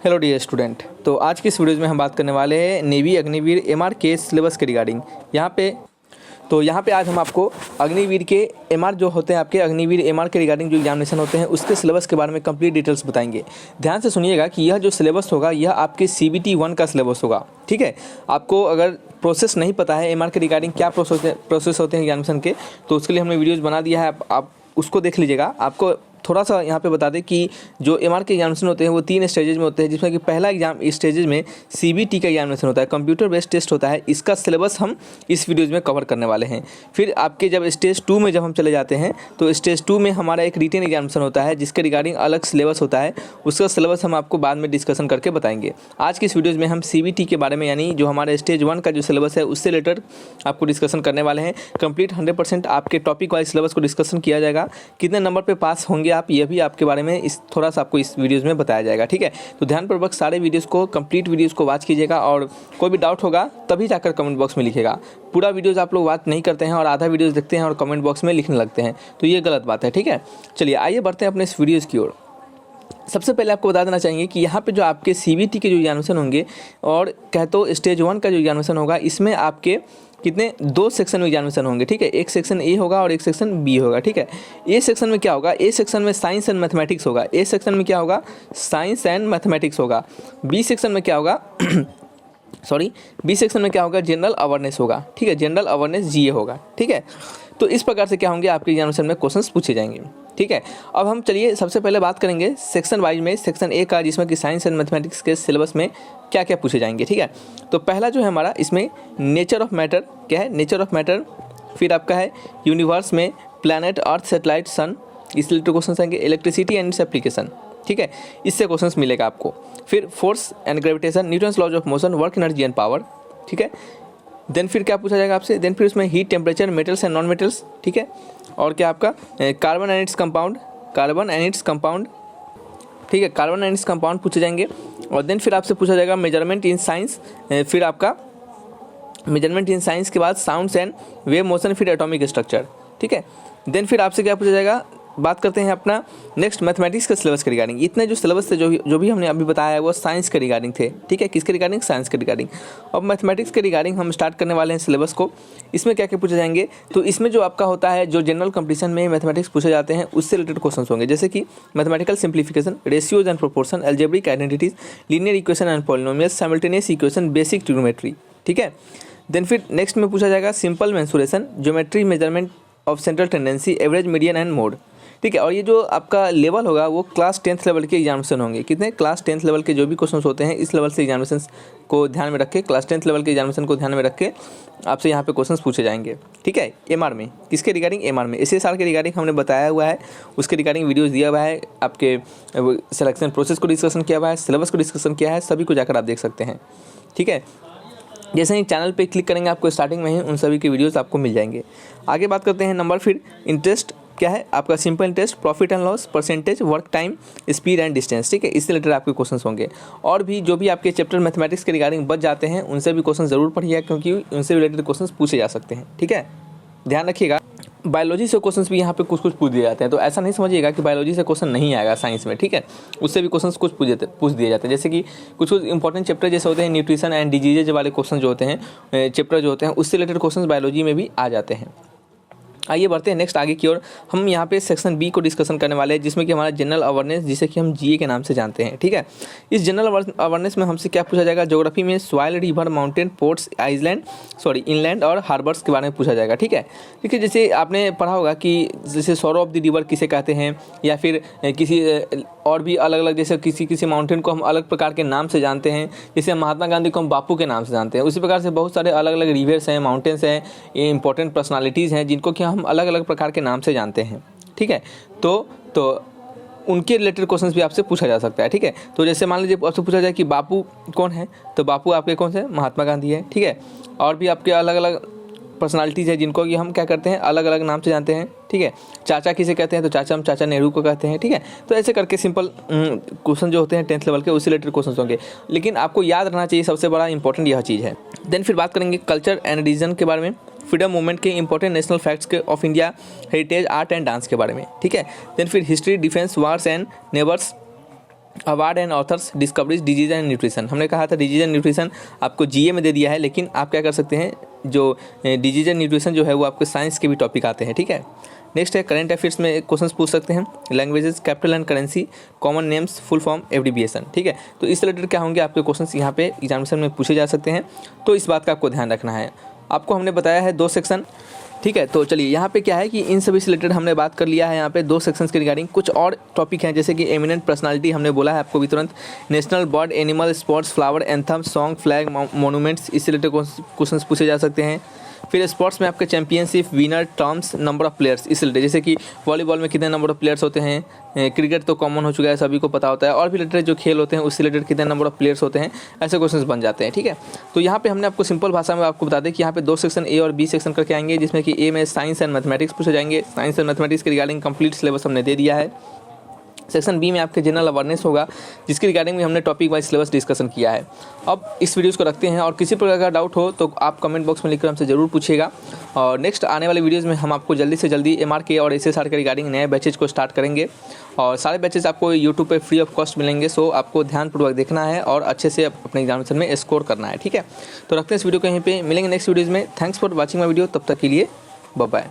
Hello dear student. तो आज की इस वीडियो में हम बात करने वाले हैं नेवी अग्निवीर एमआर के सिलेबस के रिगार्डिंग। यहाँ पे आज हम आपको अग्निवीर के एमआर जो होते हैं आपके अग्निवीर एमआर के रिगार्डिंग जो एग्जामिनेशन होते हैं उसके सिलेबस के बारे में कंप्लीट डिटेल्स बताएंगे। ध्यान से सुनिएगा कि यह जो सिलेबस होगा यह आपके CBT 1 का सिलेबस होगा। ठीक है, आपको अगर प्रोसेस नहीं पता है एमआर के रिगार्डिंग क्या प्रोसेस होते हैं एग्जामिनेशन के, तो उसके लिए हमने वीडियोज़ बना दिया है, आप उसको देख लीजिएगा। आपको थोड़ा सा यहाँ पे बता दें कि जो एमआर के एग्जामिनेशन होते हैं वो 3 स्टेजेज में होते हैं, जिसमें कि पहला एग्जाम स्टेजेज में CBT का एग्जामिनेशन होता है, कंप्यूटर बेस्ड टेस्ट होता है। इसका सिलेबस हम इस वीडियोज़ में कवर करने वाले हैं। फिर आपके जब स्टेज 2 में जब हम चले जाते हैं तो स्टेज 2 में हमारा एक रिटन एग्जामिनेशन होता है जिसके रिगार्डिंग अलग सिलेबस होता है, उसका सिलेबस हम आपको बाद में डिस्कशन करके बताएंगे। आज की इस वीडियोज़ में हम CBT के बारे में यानी जो हमारे स्टेज 1 का जो सिलेबस है उससे रिलेटेड आपको डिस्कशन करने वाले हैं। कंप्लीट 100% आपके टॉपिक वाइज सिलेबस को डिस्कशन किया जाएगा। कितने नंबर पर पास होंगे आप, यह भी आपके बारे में इस थोड़ा सा आपको इस वीडियोज़ में बताया जाएगा। ठीक है, तो ध्यानपूर्वक सारे वीडियोज़ को कंप्लीट वीडियोज़ को वॉच कीजिएगा और कोई भी डाउट होगा तभी जाकर कमेंट बॉक्स में लिखिएगा। पूरा वीडियोज़ आप लोग वॉच नहीं करते हैं और आधा वीडियोज़ देखते हैं और कमेंट बॉक्स में लिखने लगते हैं, तो ये गलत बात है। ठीक है, चलिए आइए बढ़ते हैं अपने इस वीडियोज़ की ओर। सबसे पहले आपको बता देना चाहिए कि यहाँ पे जो आपके CBT के जो एग्जामिनेशन होंगे और कह तो स्टेज 1 का जो एग्जामिनेशन होगा इसमें आपके कितने 2 सेक्शन में एग्जामिनेशन होंगे। ठीक है, एक सेक्शन ए होगा और एक सेक्शन बी होगा। ठीक है, ए सेक्शन में क्या होगा, ए सेक्शन में साइंस एंड मैथमेटिक्स होगा। ए सेक्शन में क्या होगा, साइंस एंड मैथमेटिक्स होगा। बी सेक्शन में क्या होगा बी सेक्शन में क्या होगा, जनरल अवेयरनेस होगा। ठीक है, जनरल अवेयरनेस GA होगा। ठीक है, तो इस प्रकार से क्या होंगे आपके एग्जामिनेशन में क्वेश्चंस पूछे जाएंगे। ठीक है, अब हम चलिए सबसे पहले बात करेंगे सेक्शन वाइज में, सेक्शन ए का, जिसमें कि साइंस एंड मैथमेटिक्स के सिलेबस में क्या क्या पूछे जाएंगे। ठीक है, तो पहला जो है हमारा इसमें नेचर ऑफ मैटर, क्या है नेचर ऑफ मैटर। फिर आपका है यूनिवर्स में प्लैनेट, अर्थ, सैटेलाइट, सन, इस रिलेटेड क्वेश्चन आएंगे। इलेक्ट्रिसिटी एंड इट्स एप्लीकेशन, ठीक है, इससे क्वेश्चंस मिलेगा आपको। फिर force and gravitation, Newton's laws of motion, work, energy and power. ठीक है, देन फिर क्या पूछा जाएगा आपसे, देन फिर उसमें heat, temperature, metals and non metals. ठीक है, और क्या आपका कार्बन एंड इट्स कंपाउंड, ठीक है, कार्बन एंड इट्स कंपाउंड पूछे जाएंगे। और देन फिर आपसे पूछा जाएगा मेजरमेंट इन साइंस। फिर आपका मेजरमेंट इन साइंस के बाद साउंड्स एंड वेव मोशन, फिर एटॉमिक स्ट्रक्चर। ठीक है, देन फिर आपसे क्या पूछा जाएगा, बात करते हैं अपना नेक्स्ट मैथमेटिक्स के सिलेबस के रिगार्डिंग। इतने जो सिलेबस थे जो भी हमने अभी बताया है वो साइंस के रिगार्डिंग थे। ठीक है, किसके रिगार्डिंग, साइंस के रिगार्डिंग। अब मैथमेटिक्स के रिगार्डिंग हम स्टार्ट करने वाले हैं सिलेबस को। इसमें क्या क्या पूछे जाएंगे, तो इसमें जो आपका होता है जो जनरल कंपटीशन में मैथमेटिक्स पूछे जाते हैं उससे रिलेटेड क्वेश्चन होंगे, जैसे कि mathematical simplification, ratios and proportion, algebraic identities, linear equation and polynomials, simultaneous equation, basic trigonometry. ठीक है, देन फिर नेक्स्ट में पूछा जाएगा simple mensuration, geometry, measurement of central tendency, average, median and mode. ठीक है, और ये जो आपका लेवल होगा वो क्लास 10th लेवल के एग्जामिनेशन होंगे। कितने, क्लास 10th लेवल के जो भी क्वेश्चंस होते हैं इस लेवल से एग्जामिनेशन को ध्यान में रख के, क्लास 10th लेवल के एग्जामिनेशन को ध्यान में रख के आपसे यहाँ पे क्वेश्चंस पूछे जाएंगे। ठीक है, एमआर में, किसके रिगार्डिंग, एमआर में SSR के रिगार्डिंग हमने बताया हुआ है, उसके रिगार्डिंग वीडियोस दिया हुआ है, आपके सिलेक्शन प्रोसेस को डिस्कशन किया हुआ है, सिलेबस को डिस्कशन किया है, सभी को जाकर आप देख सकते हैं। ठीक है, जैसे ही चैनल पे क्लिक करेंगे आपको स्टार्टिंग में ही उन सभी के वीडियोस आपको मिल जाएंगे। आगे बात करते हैं नंबर। फिर इंटरेस्ट क्या है आपका, simple interest, profit and loss, percentage, work time, speed and distance. ठीक है, इससे रिलेटेड आपके क्वेश्चंस होंगे। और भी जो भी आपके चैप्टर मैथमेटिक्स के रिगार्डिंग बच जाते हैं उनसे भी क्वेश्चन जरूर पढ़िएगा, क्योंकि उनसे रिलेटेड क्वेश्चन पूछे जा सकते हैं। ठीक है, ध्यान रखिएगा। बायोलॉजी से क्वेश्चंस भी यहाँ पे कुछ पूछ दिए जाते हैं, तो ऐसा नहीं समझिएगा कि बायोलॉजी से क्वेश्चन नहीं आएगा साइंस में। ठीक है, उससे भी क्वेश्चंस कुछ पूछ दिए जाते हैं, जैसे कि कुछ इंपॉर्टेंट चैप्टर जैसे होते हैं न्यूट्रिशन एंड डिजीजेज वाले क्वेश्चन जो होते हैं, चैप्टर जो होते हैं उससे रिलेटेड क्वेश्चन बायोलॉजी में भी आ जाते हैं। आइए बढ़ते हैं नेक्स्ट आगे की ओर। हम यहाँ पे सेक्शन बी को डिस्कशन करने वाले हैं, जिसमें कि हमारा जनरल अवेयरनेस, जिसे कि हम GA के नाम से जानते हैं। ठीक है, इस जनरल अवेयरनेस में हमसे क्या पूछा जाएगा, ज्योग्राफी में soil, river, mountain, ports, inland और हार्बर्स के बारे में पूछा जाएगा। ठीक है, देखिए जैसे आपने पढ़ा होगा कि जैसे सौरो ऑफ द रिवर किसे कहते हैं, या फिर किसी और भी अलग अलग, जैसे किसी माउंटेन को हम अलग प्रकार के नाम से जानते हैं, जैसे महात्मा गांधी को हम बापू के नाम से जानते हैं। उसी प्रकार से बहुत सारे अलग अलग रिवर्स हैं, माउंटेन्स हैं, ये इंपॉर्टेंट पर्सनालिटीज़ हैं जिनको कि हम अलग अलग प्रकार के नाम से जानते हैं। ठीक है, तो उनके रिलेटेड क्वेश्चंस भी आपसे पूछा जा सकता है। ठीक है, तो जैसे मान लीजिए आपसे पूछा जाए कि बापू कौन है, तो बापू आपके कौन से, महात्मा गांधी है। ठीक है, और भी आपके अलग अलग पर्सनालिटीज़ है जिनको कि हम क्या करते हैं अलग अलग नाम से जानते हैं। ठीक है, चाचा किसे कहते हैं, तो चाचा हम चाचा नेहरू को कहते हैं। ठीक है, तो ऐसे करके सिंपल क्वेश्चन जो होते हैं 10th लेवल के उससे रिलेटेड क्वेश्चन होंगे, लेकिन आपको याद रहना चाहिए सबसे बड़ा इंपॉर्टेंट यह चीज़ है। देन फिर बात करेंगे कल्चर एंड रिलीजन के बारे में, फ्रीडम मूवमेंट के इंपॉर्टेंट नेशनल फैक्ट्स के of India, heritage, art and dance के बारे में। ठीक है, देन फिर history, defence, wars and neighbours, award and authors discoveries disease and nutrition. हमने कहा था डिजीज एंड न्यूट्रिशन आपको जीए में दे दिया है, लेकिन आप क्या कर सकते हैं, जो डिजीज एंड न्यूट्रिशन जो है वो आपके साइंस के भी टॉपिक आते हैं, ठीक है। नेक्स्ट है करंट अफेयर्स में क्वेश्चन पूछ सकते हैं, languages, capital and currency, common names, full form, abbreviation, ठीक है। तो इस रिलेटेड क्या होंगे आपके क्वेश्चन यहाँ पे एग्जामिनेशन में पूछे जा सकते हैं, तो इस बात का आपको ध्यान रखना है। आपको हमने बताया है 2 सेक्शन, ठीक है। तो चलिए यहाँ पे क्या है कि इन सभी से रिलेटेड हमने बात कर लिया है। यहाँ पे 2 सेक्शंस के रिगार्डिंग कुछ और टॉपिक हैं, जैसे कि एमिनेंट पर्सनालिटी हमने बोला है आपको भी तुरंत, national bird, animal, sports, flower, anthem, song, flag, monuments, इससे रिलेटेड क्वेश्चन पूछे जा सकते हैं। फिर स्पोर्ट्स में आपके championship, winner, terms, number of players, इस रिलेटेड, जैसे कि वॉलीबॉल में कितने नंबर ऑफ प्लेयर्स होते हैं, क्रिकेट तो कॉमन हो चुका है, सभी को पता होता है, और भी रिलेटेड जो खेल होते हैं उससे रिलेटेड कितने नंबर ऑफ प्लेयर्स होते हैं, ऐसे क्वेश्चंस बन जाते हैं, ठीक है। तो यहाँ पे हमने आपको सिंपल भाषा में आपको बता दें कि यहाँ पे 2 सेक्शन ए और बी सेक्शन करके आएंगे, जिसमें कि ए में साइंस एंड मैथमेटिक्स पूछे जाएंगे। साइंस एंड मैथमेटिक्स के रिगार्डिंग कंप्लीट सिलेबस हमने दे दिया है। सेक्शन बी में आपके जनरल अवेयरनेस होगा, जिसके रिगार्डिंग में हमने टॉपिक वाइज सिलेबस डिस्कशन किया है। अब इस वीडियोस को रखते हैं, और किसी प्रकार का डाउट हो तो आप कमेंट बॉक्स में लिखकर हमसे ज़रूर पूछिएगा। और नेक्स्ट आने वाले वीडियोस में हम आपको जल्दी से जल्दी एमआरके और एसएसआर के रिगार्डिंग नए बैचेज को स्टार्ट करेंगे, और सारे बैचेज आपको यूट्यूब पे फ्री ऑफ कॉस्ट मिलेंगे। सो आपको ध्यानपूर्वक देखना है और अच्छे से अपने एग्जामिनेशन में स्कोर करना है, ठीक है। तो रखते हैं इस वीडियो को यहीं पे, मिलेंगे नेक्स्ट वीडियोज़ में। Thanks for watching my video, तब तक के लिए बाय बाय।